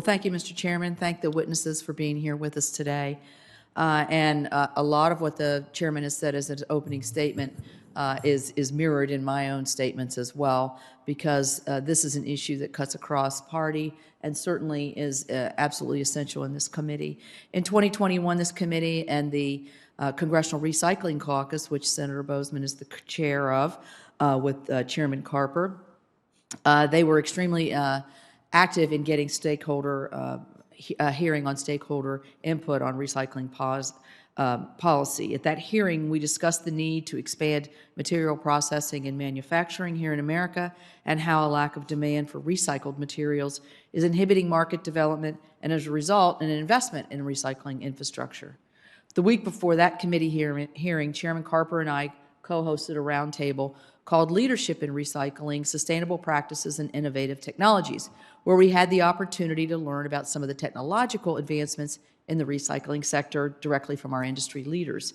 thank you, Mr. Chairman. Thank the witnesses for being here with us today. A lot of what the chairman has said as an opening statement is mirrored in my own statements as well, because this is an issue that cuts across party and certainly is absolutely essential in this committee. In 2021, this committee and the Congressional Recycling Caucus, which Senator Boozman is the chair of, with Chairman Carper, they were extremely active in getting stakeholder hearing on stakeholder input on recycling policy. At that hearing, we discussed the need to expand material processing and manufacturing here in America and how a lack of demand for recycled materials is inhibiting market development and, as a result, an investment in recycling infrastructure. The week before that committee hearing, Chairman Carper and I co-hosted a roundtable called Leadership in Recycling, Sustainable Practices and Innovative Technologies, where we had the opportunity to learn about some of the technological advancements in the recycling sector directly from our industry leaders.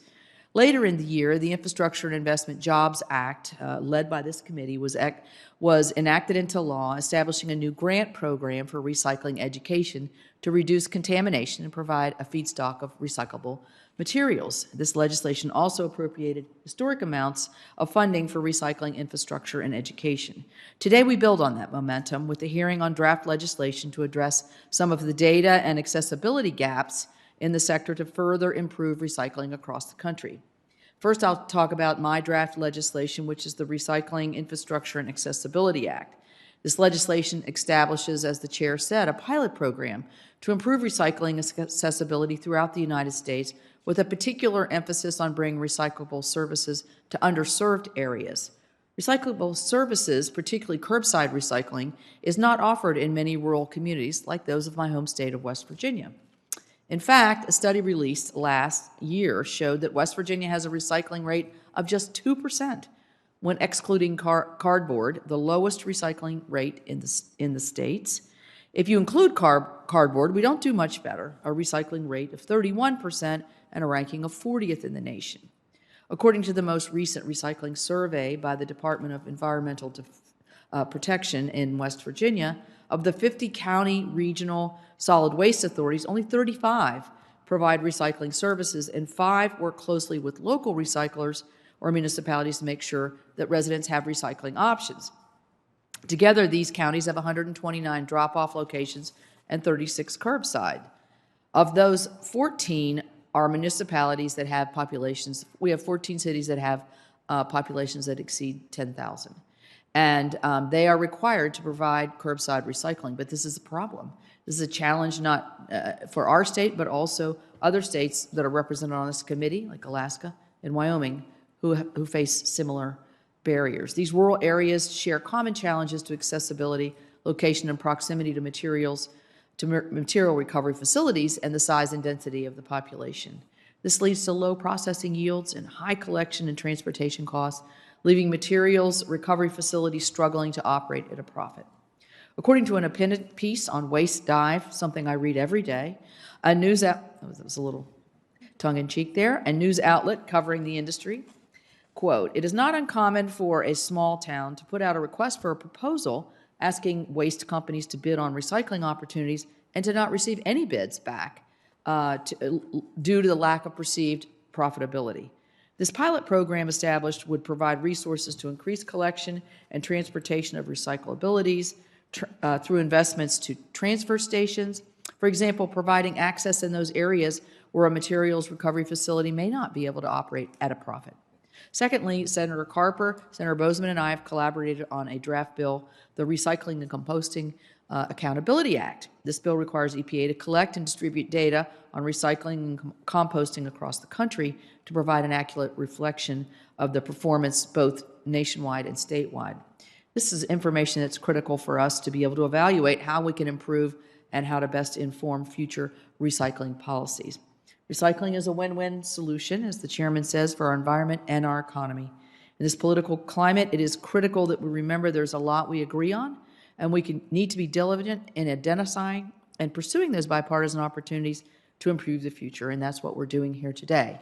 Later in the year, the Infrastructure and Investment Jobs Act, led by this committee, was enacted into law, establishing a new grant program for recycling education to reduce contamination and provide a feedstock of recyclable materials. This legislation also appropriated historic amounts of funding for recycling infrastructure and education. Today, we build on that momentum with a hearing on draft legislation to address some of the data and accessibility gaps in the sector to further improve recycling across the country. First, I'll talk about my draft legislation, which is the Recycling Infrastructure and Accessibility Act. This legislation establishes, as the chair said, a pilot program to improve recycling accessibility throughout the United States, with a particular emphasis on bringing recyclable services to underserved areas. Recyclable services, particularly curbside recycling, is not offered in many rural communities like those of my home state of West Virginia. In fact, a study released last year showed that West Virginia has a recycling rate of just 2%, when excluding cardboard, the lowest recycling rate in the states. If you include cardboard, we don't do much better, a recycling rate of 31% and a ranking of 40th in the nation. According to the most recent recycling survey by the Department of Environmental Protection in West Virginia, of the 50 county regional solid waste authorities, only 35 provide recycling services, and 5 work closely with local recyclers or municipalities to make sure that residents have recycling options. Together, these counties have 129 drop-off locations and 36 curbside. Of those, 14 are municipalities that have populations. We have 14 cities that have populations that exceed 10,000. And they are required to provide curbside recycling, but this is a problem. This is a challenge not for our state, but also other states that are represented on this committee, like Alaska and Wyoming, who face similar barriers. These rural areas share common challenges to accessibility, location, and proximity to materials, to material recovery facilities, and the size and density of the population. This leads to low processing yields and high collection and transportation costs, leaving materials recovery facilities struggling to operate at a profit. According to an opinion piece on Waste Dive, something I read every day, that was a little tongue-in-cheek there, a news outlet covering the industry, quote, "It is not uncommon for a small town to put out a request for a proposal asking waste companies to bid on recycling opportunities and to not receive any bids back due to the lack of perceived profitability. This pilot program established would provide resources to increase collection and transportation of recyclabilities through investments to transfer stations, for example, providing access in those areas where a materials recovery facility may not be able to operate at a profit. Secondly, Senator Carper, Senator Boozman, and I have collaborated on a draft bill, the Recycling and Composting Accountability Act. This bill requires EPA to collect and distribute data on recycling and composting across the country to provide an accurate reflection of the performance both nationwide and statewide. This is information that's critical for us to be able to evaluate how we can improve and how to best inform future recycling policies. Recycling is a win-win solution, as the chairman says, for our environment and our economy. In this political climate, it is critical that we remember there's a lot we agree on, and we need to be diligent in identifying and pursuing those bipartisan opportunities to improve the future, and that's what we're doing here today.